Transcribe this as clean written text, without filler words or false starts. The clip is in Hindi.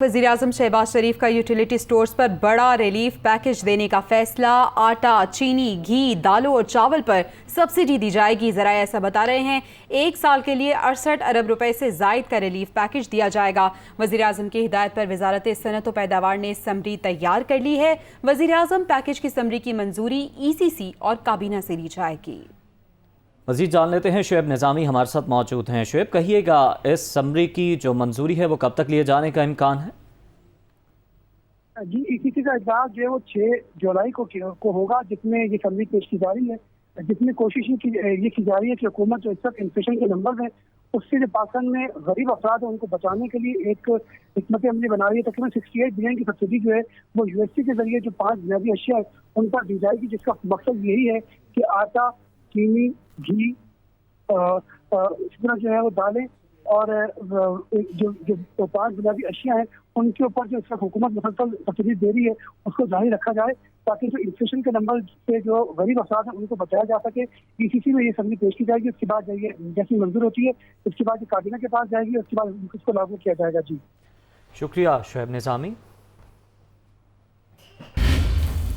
वज़ीर-ए-आज़म शहबाज शरीफ का यूटिलिटी स्टोर्स पर बड़ा रिलीफ पैकेज देने का फैसला। आटा, चीनी, घी, दालों और चावल पर सब्सिडी दी जाएगी। ज़रा ऐसा बता रहे हैं 1 साल के लिए 68 अरब रुपए से जायद का रिलीफ पैकेज दिया जाएगा। वज़ीर-ए-आज़म की हिदायत पर वज़ारत सनअत व पैदावार ने समरी तैयार कर ली है। वज़ीर-ए-आज़म पैकेज की समरी की मंजूरी ECC और काबीना से ली जाएगी। मज़ीद जान लेते हैं, शुएब निज़ामी हमारे साथ मौजूद हैं। शुएब, कहिएगा, इस समरी की जो मंजूरी है वो कब तक लिए जाने का इम्कान है? जी, ECC का इजलास जो है वो 6 जुलाई को होगा, जिसमें ये समरी पेश की जा रही है, जिसमें कोशिश ये की जा रही है कि हुकूमत जो इस वक्त इन्फ्लेशन के नंबर है उससे जो पाकिस्तान में गरीब अफराद है उनको बचाने के लिए एक हिकमत अमली बना रही है। तकरीबन 68 बिलियन की सब्सिडी जो है वो USC के जरिए जो 5 बुनियादी अशिया है उन पर दी जाएगी, जिसका मकसद यही है कि आटा, चीनी, घी, इस तरह जो है वो दालें और जो 5 बुनियादी अशिया हैं उनके ऊपर जो इसका हुकूमत मुसलसल सब्सिडी दे रही है उसको जारी रखा जाए, ताकि जो इन्फ्लेशन के नंबर से जो गरीब अफराद हैं उनको बचाया जा सके। ECC में ये समरी पेश की जाएगी, उसके बाद जैसी मंजूर होती है उसके बाद काबीना के पास जाएगी, उसके बाद इसको लागू किया जाएगा। जी शुक्रिया शुएब निज़ामी।